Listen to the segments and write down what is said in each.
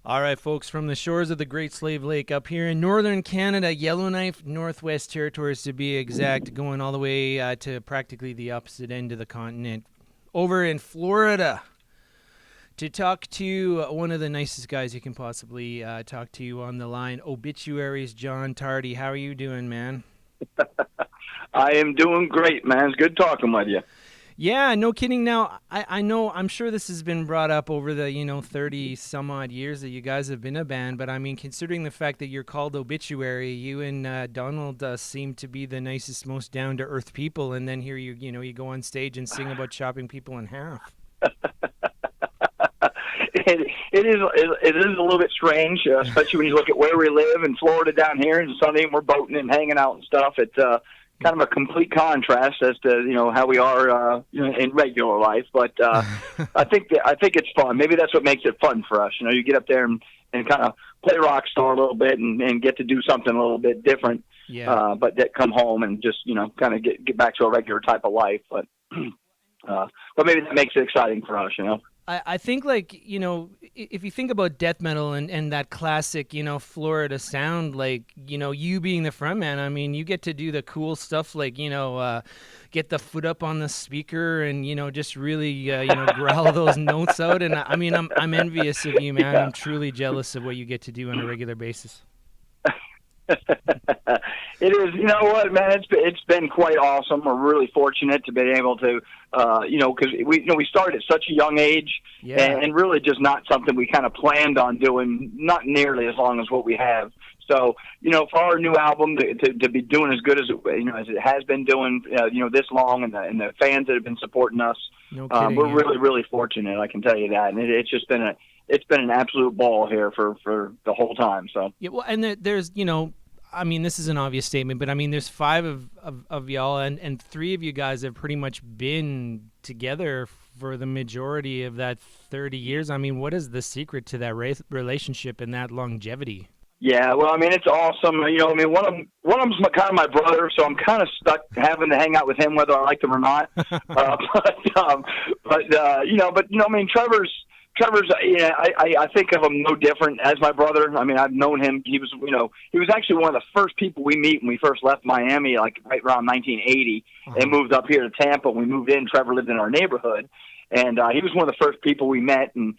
All right, folks, from the shores of the Great Slave Lake up here in northern Canada, Yellowknife, Northwest Territories to be exact, going all the way to practically the opposite end of the continent, over in Florida, to talk to one of the nicest guys you can possibly talk to on the line, Obituary's John Tardy. How are you doing, man? I am doing great, man. It's good talking with you. Yeah, no kidding. Now, I know, I'm sure this has been brought up over the, 30 some odd years that you guys have been a band, but I mean, considering the fact that you're called Obituary, you and Donald seem to be the nicest, most down-to-earth people, and then here you go on stage and sing about chopping people in half. It is a little bit strange, especially when you look at where we live in Florida down here, and Sunday and we're boating and hanging out and stuff. It's kind of a complete contrast as to how we are in regular life. But I think it's fun. Maybe that's what makes it fun for us. You get up there and kind of play rock star a little bit and get to do something a little bit different. Yeah. But that come home and just kind of get back to a regular type of life. But maybe that makes it exciting for us. I think, if you think about death metal and that classic, Florida sound, you being the frontman, I mean, you get to do the cool stuff, get the foot up on the speaker and, just really, growl those notes out. And I mean, I'm envious of you, man. Yeah. I'm truly jealous of what you get to do on a regular basis. It is. You know what, man? It's been quite awesome. We're really fortunate to be able to, because we started at such a young age, Yeah. and really just not something we kind of planned on doing, not nearly as long as what we have. So, for our new album to be doing as good as as it has been doing, this long, and the fans that have been supporting us, No kidding, we're yeah. really, really fortunate. I can tell you that, and it's just been an absolute ball here for the whole time. So Yeah, well, and there's, I mean, this is an obvious statement, but I mean, there's five of y'all, and three of you guys have pretty much been together for the majority of that 30 years. I mean, what is the secret to that relationship and that longevity? yeah, well, I mean, it's awesome. One of them's kind of my brother, so I'm kind of stuck having to hang out with him whether I like them or not. Trevor's, I think of him no different as my brother. I mean, I've known him. He was actually one of the first people we meet when we first left Miami, like right around 1980, and moved up here to Tampa. When we moved in, Trevor lived in our neighborhood, and he was one of the first people we met. And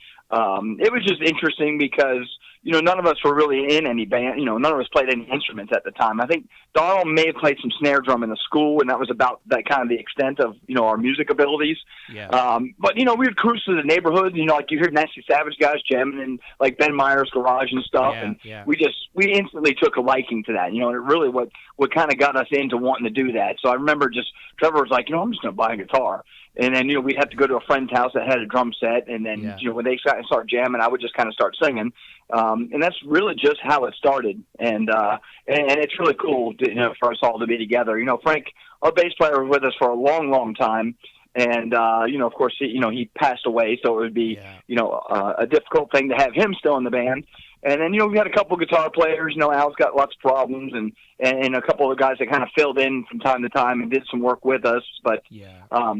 it was just interesting because none of us were really in any band. None of us played any instruments at the time. I think Donald may have played some snare drum in the school, and that was about that kind of the extent of our music abilities. Yeah. But we would cruise through the neighborhood. Like you heard Nasty Savage guys jamming in like Ben Meyer's garage and stuff, Yeah, and yeah. we instantly took a liking to that. And it really what kind of got us into wanting to do that. So I remember Trevor was like, I'm just going to buy a guitar. And then, we'd have to go to a friend's house that had a drum set. And then, Yeah. when they start jamming, I would just kind of start singing. And that's really just how it started. And it's really cool for us all to be together. Frank, our bass player, was with us for a long, long time. And, of course, he passed away. So it would be, a difficult thing to have him still in the band. And then, we had a couple guitar players. Al's got lots of problems. And a couple of guys that kind of filled in from time to time and did some work with us. But, Yeah.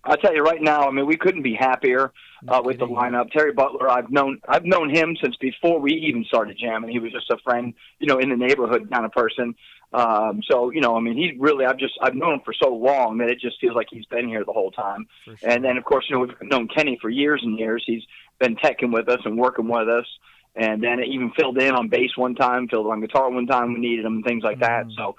I'll tell you right now, I mean, we couldn't be happier with the lineup. Terry Butler, I've known him since before we even started jamming. He was just a friend, in the neighborhood kind of person. So, I mean, he's really, I've known him for so long that it just feels like he's been here the whole time. For sure. And then, of course, we've known Kenny for years and years. He's been teching with us and working with us. And then even filled in on bass one time, filled on guitar one time we needed him, and things like that. So,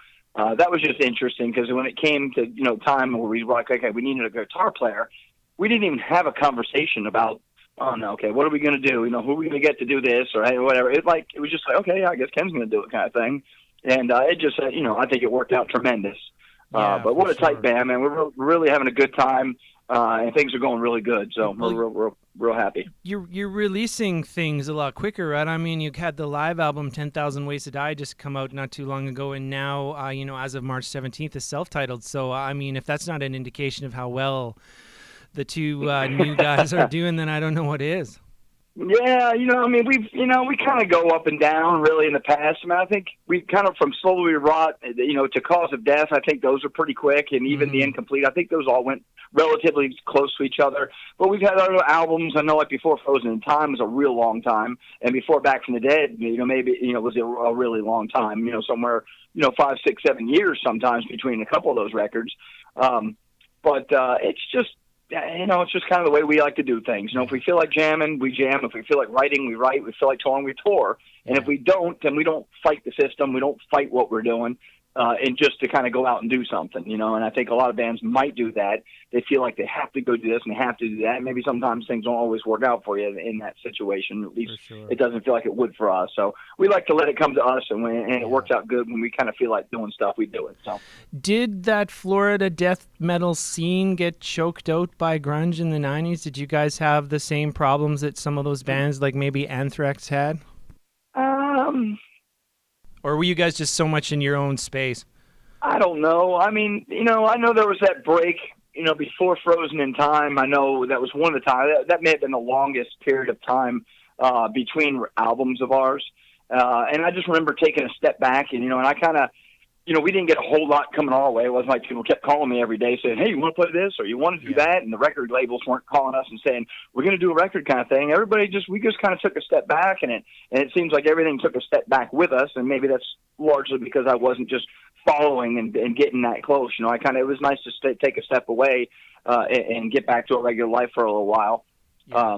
that was just interesting because when it came to, time where we were like, okay, we needed a guitar player, we didn't even have a conversation about, okay, what are we going to do? Who are we going to get to do this or hey, whatever. It was just like, okay, yeah, I guess Ken's going to do it kind of thing. And it just, I think it worked out tremendous. Yeah, but what a tight sure. band, man. We're really having a good time, and things are going really good. So we're real happy. You're releasing things a lot quicker, right? I mean, you had the live album 10,000 Ways to Die just come out not too long ago, and now, as of March 17th, is self-titled. So, I mean, if that's not an indication of how well the two new guys are doing, then I don't know what is. Yeah, I mean, we kind of go up and down really in the past. I mean, I think we kind of from slowly rot, to cause of death. I think those are pretty quick, and even the incomplete. I think those all went relatively close to each other. But we've had other albums. I know, like before Frozen in Time was a real long time, and before Back from the Dead, maybe was a really long time. Somewhere 5, 6, 7 years sometimes between a couple of those records. But it's just. Yeah, it's just kind of the way we like to do things. If we feel like jamming, we jam. If we feel like writing, we write. We feel like touring, we tour. And if we don't, then we don't fight the system. We don't fight what we're doing, and just to kind of go out and do something, And I think a lot of bands might do that. They feel like they have to go do this and they have to do that. And maybe sometimes things don't always work out for you in that situation. At least it doesn't feel like it would for us. So we like to let it come to us, and it works out good when we kind of feel like doing stuff. We do it. So, did that Florida death metal scene get choked out by grunge in the 90s? Did you guys have the same problems that some of those bands, like maybe Anthrax, had? Or were you guys just so much in your own space? I don't know. I mean, I know there was that break, before Frozen in Time. I know that was one of the times. That may have been the longest period of time between albums of ours. And I just remember taking a step back, and I kind of, we didn't get a whole lot coming our way. It wasn't like people kept calling me every day saying, hey, you want to play this or you want to do that? And the record labels weren't calling us and saying, we're going to do a record kind of thing. We just kind of took a step back, and it seems like everything took a step back with us. And maybe that's largely because I wasn't just following and getting that close. It was nice to take a step away and get back to a regular life for a little while. Yeah.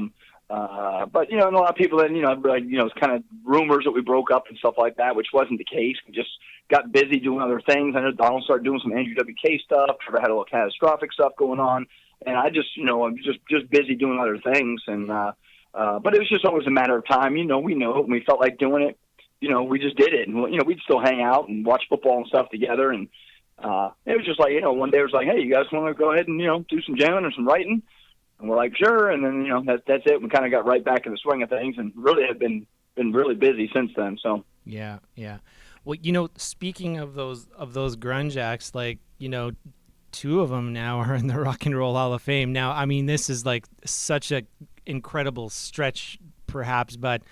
But, and a lot of people then, it's kind of rumors that we broke up and stuff like that, which wasn't the case. We just got busy doing other things. I know Donald started doing some Andrew WK stuff. Trevor had a little catastrophic stuff going on. And I just, I'm just busy doing other things. And, but it was just always a matter of time. We knew it and we felt like doing it. We just did it. And, we'd still hang out and watch football and stuff together. And it was just like, one day it was like, hey, you guys want to go ahead and, do some jamming or some writing? And we're like, sure. And then, that's it. We kind of got right back in the swing of things and really have been really busy since then. So, yeah. Well, speaking of those grunge acts, like, 2 of them now are in the Rock and Roll Hall of Fame. Now, I mean, this is like such a incredible stretch, perhaps, but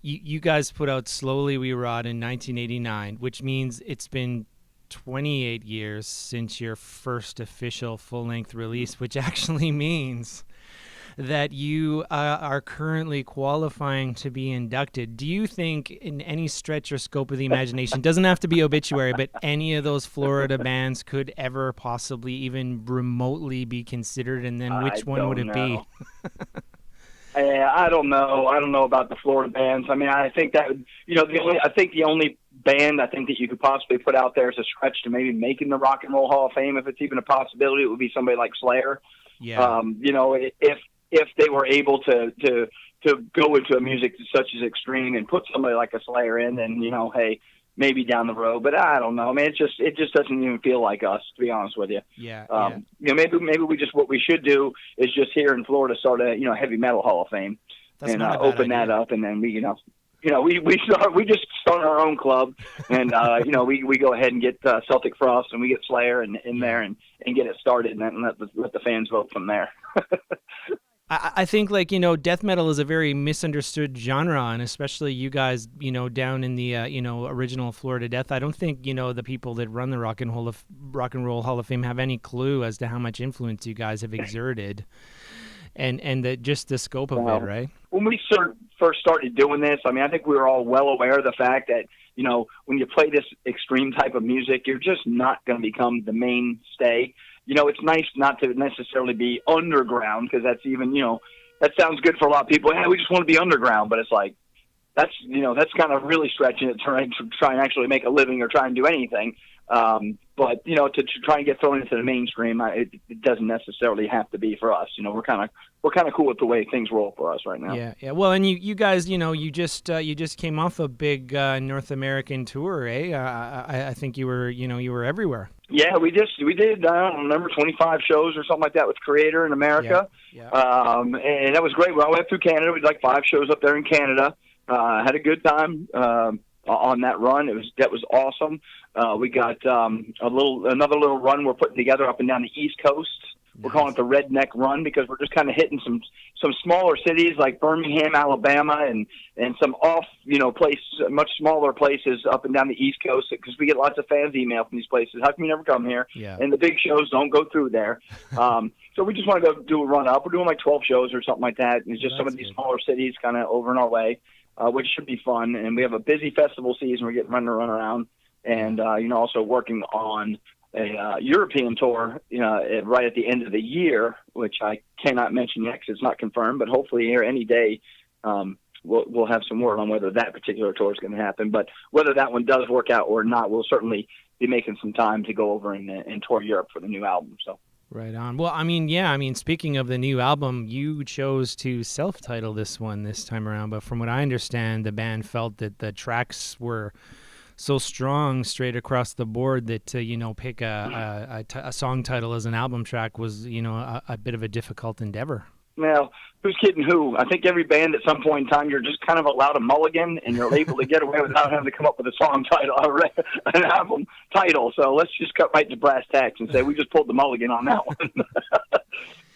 you guys put out Slowly We Rot in 1989, which means it's been 28 years since your first official full-length release, which actually means that you are currently qualifying to be inducted. Do you think, in any stretch or scope of the imagination, doesn't have to be Obituary, but any of those Florida bands could ever possibly even remotely be considered, and then which one would it be? I don't know. I don't know about the Florida bands. I mean, I think that the only band I think that you could possibly put out there as a stretch to maybe making the Rock and Roll Hall of Fame, if it's even a possibility, it would be somebody like Slayer. Yeah. If they were able to go into a music such as extreme and put somebody like a Slayer in, then hey, maybe down the road. But I don't know. I mean, it just doesn't even feel like us, to be honest with you. Yeah. Maybe what we should do is just here in Florida start a heavy metal Hall of Fame. That's and not a bad open idea. that up, and then we just start our own club, and we go ahead and get Celtic Frost, and we get Slayer in there and get it started, and then let the fans vote from there. I think, death metal is a very misunderstood genre, and especially you guys, down in the, original Florida Death. I don't think, the people that run the Rock and Roll Hall of Fame have any clue as to how much influence you guys have exerted, and just the scope of it, right? When we first started doing this, I mean, I think we were all well aware of the fact that, when you play this extreme type of music, you're just not going to become the mainstay. It's nice not to necessarily be underground, because that's even, that sounds good for a lot of people. Yeah, we just want to be underground, but it's like, that's kind of really stretching it to try and actually make a living or try and do anything. But to try and get thrown into the mainstream, it doesn't necessarily have to be for us. We're kind of cool with the way things roll for us right now. Yeah. Well, and you guys, you just came off a big North American tour, eh? I think you were everywhere. Yeah, we did. I don't remember 25 shows or something like that with Creator in America. Yeah. And that was great. Well, I went through Canada. We did like 5 shows up there in Canada. Had a good time on that run. That was awesome. We got another little run we're putting together up and down the East Coast We're calling it the Redneck Run because we're just kind of hitting some smaller cities like Birmingham, Alabama, and some off, much smaller places up and down the East Coast because we get lots of fans email from these places. How come you never come here? Yeah. And the big shows don't go through there. So we just want to go do a run up. We're doing like 12 shows or something like that. And it's just some of these smaller cities kind of over and our way, which should be fun. And we have a busy festival season. We're getting ready to run around. And, also working on a European tour right at the end of the year, which I cannot mention yet because it's not confirmed, but hopefully here any day we'll have some word on whether that particular tour is going to happen. But whether that one does work out or not, we'll certainly be making some time to go over and tour Europe for the new album. So. Right on. Well, speaking of the new album, you chose to self-title this one this time around, but from what I understand, the band felt that the tracks were so strong straight across the board that pick a song title as an album track was a bit of a difficult endeavor. Well, who's kidding who? I think every band at some point in time you're just kind of allowed a mulligan and you're able to get away without having to come up with a song title or an album title. So let's just cut right to brass tacks and say we just pulled the mulligan on that one.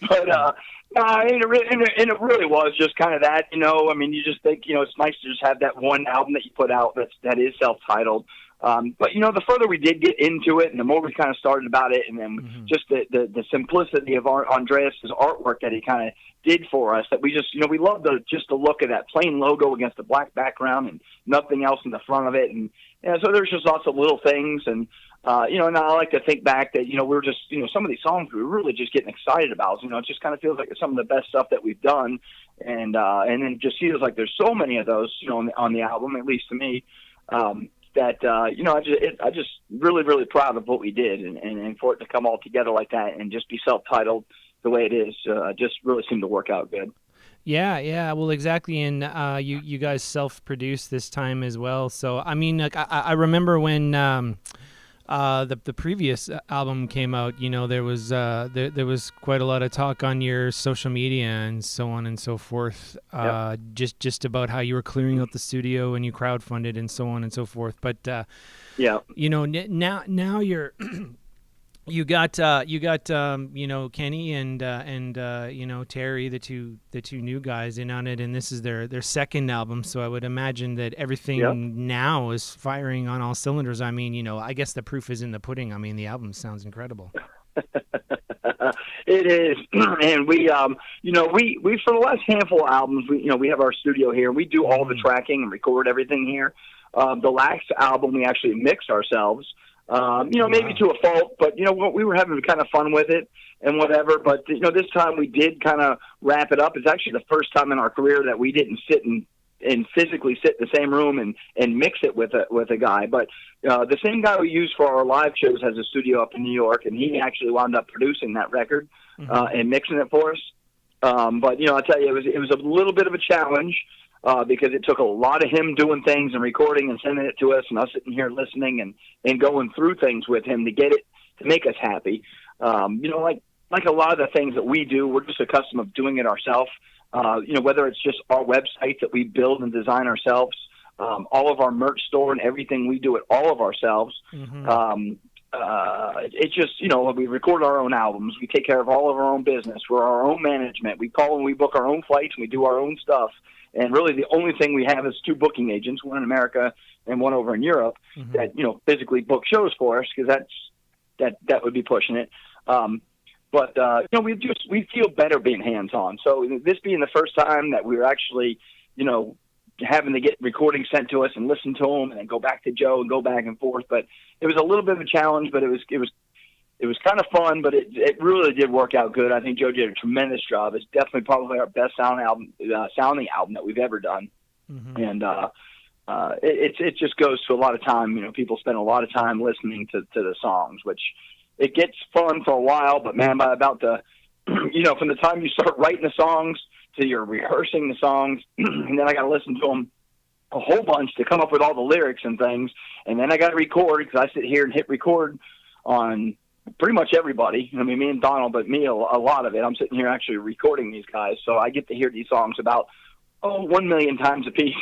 But it really was just kind of that, you just think, it's nice to just have that one album that you put out that is self-titled. But, the further we did get into it and the more we kind of started about it and then just the simplicity of Andreas's artwork that he kind of did for us, that we just, we love the look of that plain logo against the black background and nothing else in the front of it. And so there's just lots of little things. And and I like to think back that, we're just, some of these songs we were really just getting excited about. It just kind of feels like some of the best stuff that we've done. And then it just feels like there's so many of those, on the album, at least to me, that, I just really, really proud of what we did and for it to come all together like that and just be self-titled the way it is, just really seemed to work out good. Yeah, well, exactly, and you guys self-produced this time as well. So, I remember when the previous album came out, there was quite a lot of talk on your social media and so on and so forth, just about how you were clearing out the studio and you crowdfunded and so on and so forth. But now you're You got Kenny and Terry, the two new guys in on it, and this is their second album. So I would imagine that everything now is firing on all cylinders. I guess the proof is in the pudding. The album sounds incredible. It is, and we for the last handful of albums, we have our studio here. We do all the tracking and record everything here. The last album we actually mixed ourselves. Maybe to a fault, but we were having kind of fun with it and whatever. But this time we did kind of wrap it up. It's actually the first time in our career that we didn't sit and physically sit in the same room and mix it with a guy. But the same guy we use for our live shows has a studio up in New York, and he actually wound up producing that record and mixing it for us. But I'll tell you, it was a little bit of a challenge. Because it took a lot of him doing things and recording and sending it to us and us sitting here listening and going through things with him to get it to make us happy. Like a lot of the things that we do, we're just accustomed of doing it ourselves. Whether it's just our website that we build and design ourselves, all of our merch store and everything, we do it all of ourselves. It's just, we record our own albums. We take care of all of our own business. We're our own management. We call and we book our own flights and we do our own stuff. And really the only thing we have is two booking agents, one in America and one over in Europe that, physically book shows for us because that would be pushing it. But we feel better being hands-on. So this being the first time that we were actually, having to get recordings sent to us and listen to them and then go back to Joe and go back and forth. But it was a little bit of a challenge, but it was kind of fun, but it really did work out good. I think Joe did a tremendous job. It's definitely probably our best sounding album that we've ever done. And it just goes to a lot of time. People spend a lot of time listening to the songs, which it gets fun for a while, but man, by about from the time you start writing the songs to you're rehearsing the songs, and then I got to listen to them a whole bunch to come up with all the lyrics and things, and then I got to record because I sit here and hit record on pretty much everybody. Me and Donald, but me a lot of it. I'm sitting here actually recording these guys, so I get to hear these songs about 1 million times a piece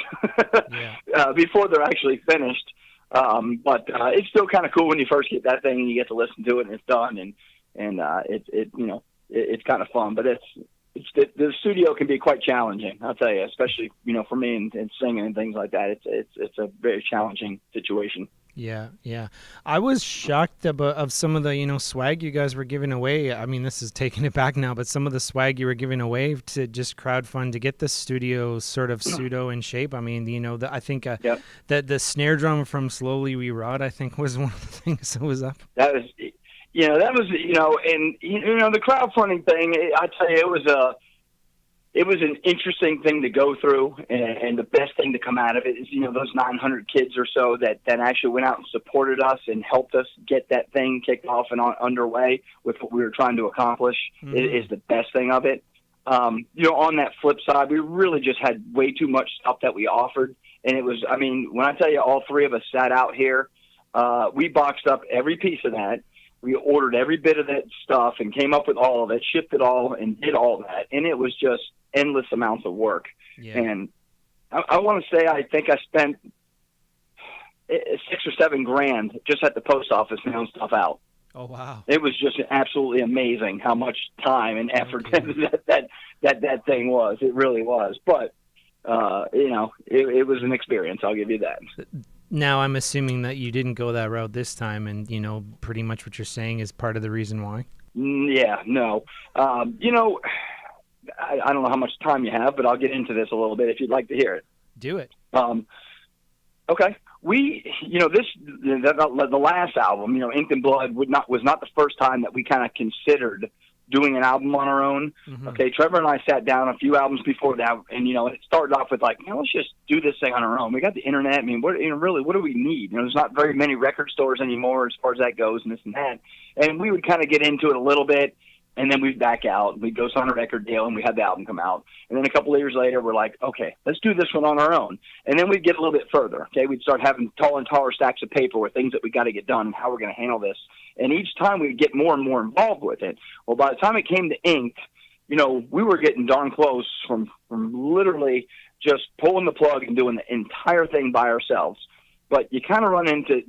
before they're actually finished. But it's still kind of cool when you first get that thing and you get to listen to it and it's done, and it's kind of fun. But the studio can be quite challenging, I'll tell you, especially for me and singing and things like that. It's a very challenging situation. Yeah, yeah. I was shocked of some of the swag you guys were giving away. I mean, this is taking it back now, but some of the swag you were giving away to just crowdfund to get the studio sort of pseudo in shape. I mean, I think Yep. that the snare drum from Slowly We Rot, I think, was one of the things that was up. That was, and the crowdfunding thing. I tell you, it was an interesting thing to go through, and the best thing to come out of it is, those 900 kids or so that actually went out and supported us and helped us get that thing kicked off and underway with what we were trying to accomplish. Is the best thing of it. On that flip side, we really just had way too much stuff that we offered, and it was, when I tell you all three of us sat out here, we boxed up every piece of that. We ordered every bit of that stuff and came up with all of it, shipped it all, and did all that. And it was just endless amounts of work. Yeah. And I want to say I think I spent $6 or $7 grand just at the post office mailing stuff out. Oh, wow. It was just absolutely amazing how much time and effort that thing was. It really was. But, it was an experience. I'll give you that. Now, I'm assuming that you didn't go that route this time, and, pretty much what you're saying is part of the reason why. Yeah, no. I don't know how much time you have, but I'll get into this a little bit if you'd like to hear it. Do it. Okay. We, the last album, Ink and Blood was not the first time that we kind of considered doing an album on our own. Mm-hmm. Okay. Trevor and I sat down a few albums before that, and, it started off with like, let's just do this thing on our own. We got the internet. Really, what do we need? There's not very many record stores anymore as far as that goes and this and that. And we would kind of get into it a little bit. And then we'd back out, and we'd go sign a record deal, and we had the album come out. And then a couple of years later, we're like, okay, let's do this one on our own. And then we'd get a little bit further, okay? We'd start having taller and taller stacks of paper with things that we got to get done and how we're going to handle this. And each time we'd get more and more involved with it. Well, by the time it came to Ink, we were getting darn close from literally just pulling the plug and doing the entire thing by ourselves. But you kind of run into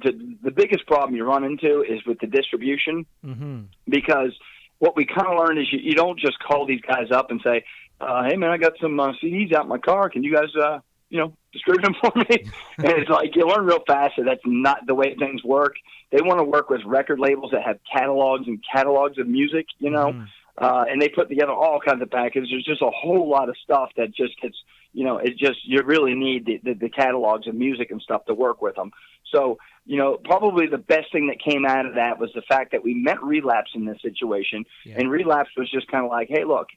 the biggest problem you run into is with the distribution, because what we kind of learned is you don't just call these guys up and say, hey, man, I got some CDs out in my car. Can you guys, distribute them for me? And it's like you learn real fast that that's not the way things work. They want to work with record labels that have catalogs and catalogs of music, and they put together all kinds of packages. There's just a whole lot of stuff that just gets, you really need the catalogs of music and stuff to work with them. So, probably the best thing that came out of that was the fact that we met Relapse in this situation. Yeah. And Relapse was just kind of like, hey, look,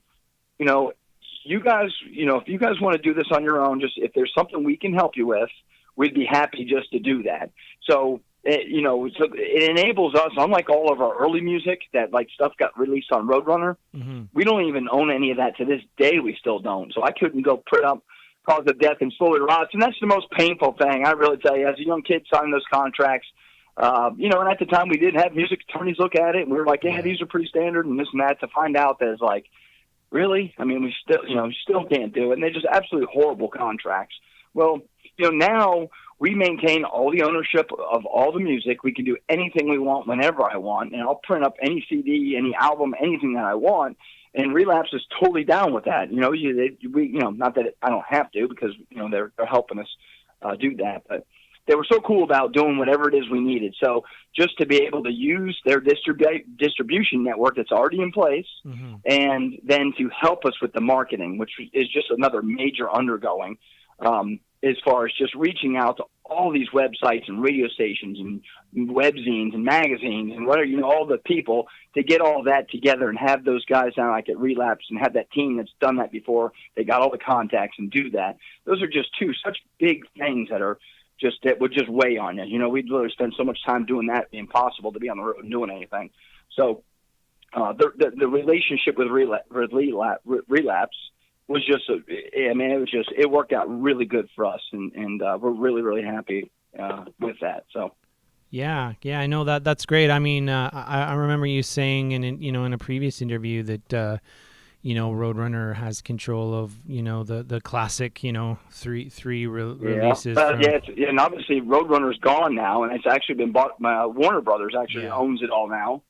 you guys, if you guys want to do this on your own, just if there's something we can help you with, we'd be happy just to do that. So, it enables us, unlike all of our early music that like stuff got released on Roadrunner. Mm-hmm. We don't even own any of that to this day. We still don't. So I couldn't go put up Cause of Death and Slowly Rots. And that's the most painful thing. I really tell you, as a young kid signing those contracts, and at the time we did have music attorneys look at it and we were like, yeah, these are pretty standard and this and that, to find out that it's like, really? We still can't do it. And they're just absolutely horrible contracts. Well, now we maintain all the ownership of all the music. We can do anything we want whenever I want, and I'll print up any CD, any album, anything that I want. And Relapse is totally down with that. Not that I don't have to, because they're helping us do that, but they were so cool about doing whatever it is we needed. So just to be able to use their distribution network that's already in place, mm-hmm. and then to help us with the marketing, which is just another major undergoing, as far as just reaching out to all these websites and radio stations and webzines and magazines and whatever, all the people, to get all that together and have those guys down like at Relapse and have that team that's done that before. They got all the contacts and do that. Those are just two such big things that would just weigh on you. We'd literally spend so much time doing that, it'd be impossible to be on the road and doing anything. So the relationship with Relapse was just, it worked out really good for us, and we're really, really happy with that. So. Yeah, I know that's great. I remember you saying in a previous interview that Roadrunner has control of the classic three releases. And obviously Roadrunner's gone now, and it's actually been bought by Warner Brothers. Owns it all now.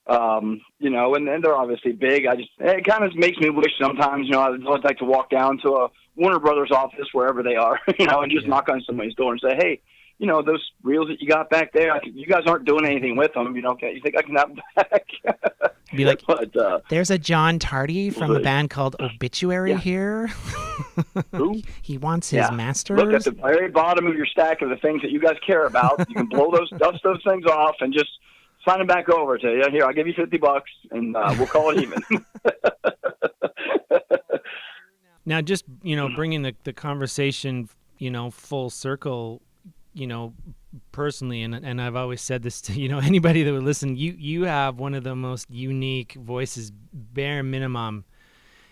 You know, and they're obviously big. It kind of makes me wish sometimes, you know, I'd like to walk down to a Warner Brothers office, wherever they are, you know, and just knock on somebody's door and say, hey, you know, those reels that you got back there, you guys aren't doing anything with them. You know, you think I can have them back? Be like, but, there's a John Tardy from a band called Obituary here. Who? He wants his masters. Look at the very bottom of your stack of the things that you guys care about. You can dust those things off and just sign them back over to you. Here, I'll give you $50 and we'll call it even. Now, just, you know, bringing the conversation, you know, full circle, you know, personally, and I've always said this to, you know, anybody that would listen, you have one of the most unique voices, bare minimum,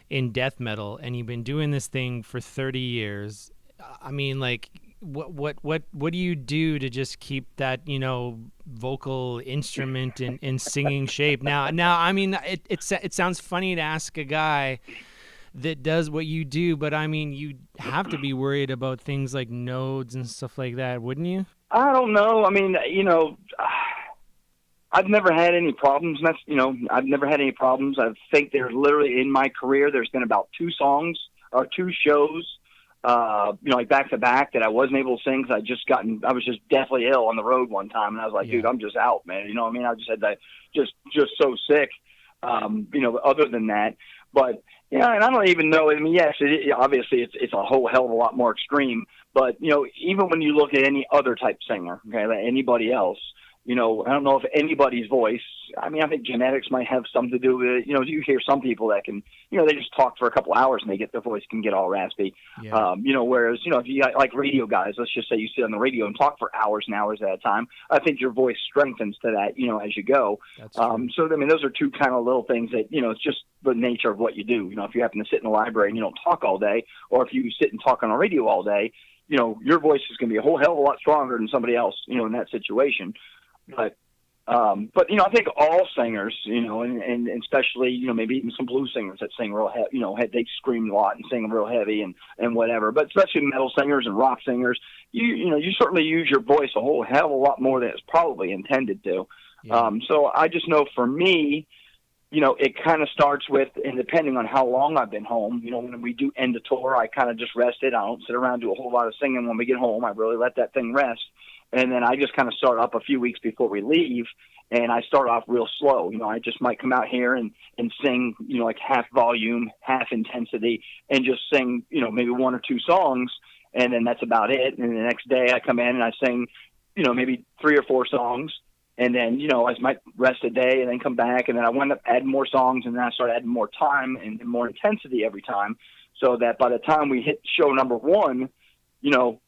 in death metal, and you've been doing this thing for 30 years. I mean, like, what do you do to just keep that, you know, vocal instrument in singing shape? Now, I mean, it sounds funny to ask a guy that does what you do, but I mean, you have to be worried about things like nodes and stuff like that, wouldn't you? I don't know. I mean, you know, I've never had any problems. That's, you know, I've never had any problems. I think there's literally in my career, there's been about 2 songs or 2 shows, you know, like back to back that I wasn't able to sing because I was just deathly ill on the road one time, and I was like, dude, I'm just out, man. You know what I mean? I just had that just so sick. You know, other than that, but yeah, and I don't even know. I mean, yes, obviously it's a whole hell of a lot more extreme. But you know, even when you look at any other type singer, okay, like anybody else, you know, I don't know if anybody's voice. I mean, I think genetics might have something to do with it. You know, you hear some people that can, you know, they just talk for a couple hours and their voice can get all raspy. Yeah. You know, whereas, you know, if you got like radio guys, let's just say you sit on the radio and talk for hours and hours at a time, I think your voice strengthens to that, you know, as you go. So, I mean, those are 2 kind of little things that, you know, it's just the nature of what you do. You know, if you happen to sit in the library and you don't talk all day, or if you sit and talk on a radio all day, you know, your voice is going to be a whole hell of a lot stronger than somebody else, you know, in that situation. But you know, I think all singers, you know, and especially, you know, maybe even some blues singers that sing real heavy, you know, they scream a lot and sing real heavy and whatever. But especially metal singers and rock singers, you know, you certainly use your voice a whole hell of a lot more than it's probably intended to. Yeah. So I just know for me, you know, it kind of starts with, and depending on how long I've been home, you know, when we do end a tour, I kind of just rested. I don't sit around and do a whole lot of singing when we get home. I really let that thing rest. And then I just kind of start up a few weeks before we leave, and I start off real slow. You know, I just might come out here and sing, you know, like half volume, half intensity, and just sing, you know, maybe 1 or 2 songs, and then that's about it. And the next day I come in and I sing, you know, maybe 3 or 4 songs, and then, you know, I might rest a day and then come back, and then I wind up adding more songs, and then I start adding more time and more intensity every time, so that by the time we hit show number 1, you know,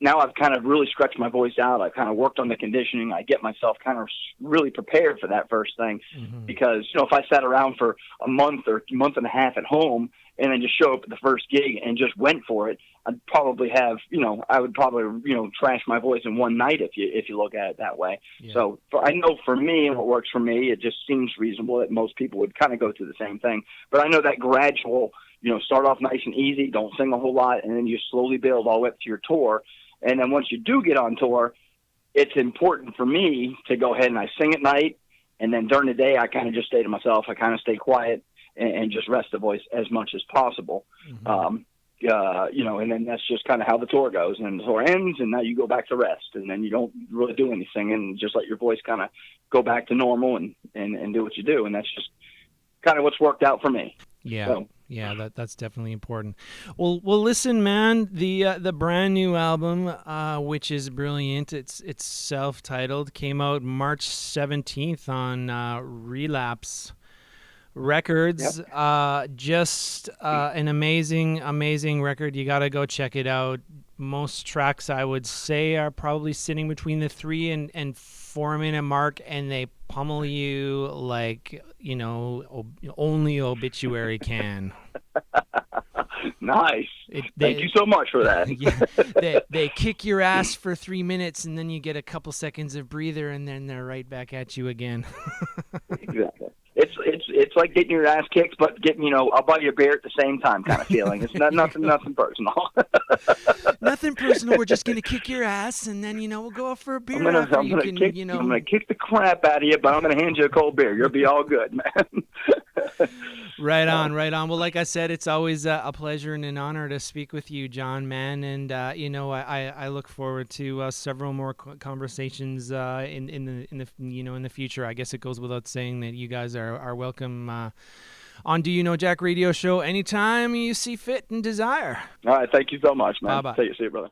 now I've kind of really stretched my voice out. I've kind of worked on the conditioning. I get myself kind of really prepared for that first thing. Mm-hmm. Because, you know, if I sat around for a month or month and a half at home and then just show up at the first gig and just went for it, I'd probably have, you know, I would probably, you know, trash my voice in one night if you look at it that way. Yeah. So I know for me and what works for me, it just seems reasonable that most people would kind of go through the same thing. But I know that gradual, you know, start off nice and easy, don't sing a whole lot, and then you slowly build all the way up to your tour. And then once you do get on tour, it's important for me to go ahead and I sing at night. And then during the day, I kind of just stay to myself. I kind of stay quiet and just rest the voice as much as possible. Mm-hmm. You know, and then that's just kind of how the tour goes. And then the tour ends, and now you go back to rest. And then you don't really do anything and just let your voice kind of go back to normal and do what you do. And that's just kind of what's worked out for me. Yeah. So, yeah, that's definitely important. Well, listen, man. The brand new album, which is brilliant. It's self-titled. Came out March 17th on Relapse Records. Yep. Just an amazing record. You got to go check it out. Most tracks, I would say, are probably sitting between the 3 and 4 minute mark, and they pummel you like, you know, only Obituary can. Nice. Thank you so much for that. Yeah, they kick your ass for 3 minutes, and then you get a couple seconds of breather, and then they're right back at you again. Exactly. it's like getting your ass kicked, but getting I'll buy you a beer at the same time kind of feeling. It's nothing personal. Nothing personal. We're just gonna kick your ass, and then we'll go out for a beer after. I'm gonna kick the crap out of you, but I'm gonna hand you a cold beer. You'll be all good, man. Right on. Well, like I said, it's always a pleasure and an honor to speak with you, John, man. And I look forward to several more conversations in the future. I guess it goes without saying that you guys are welcome on Do You Know Jack Radio Show anytime you see fit and desire. All right, thank you so much, man. Bye-bye. See you, brother.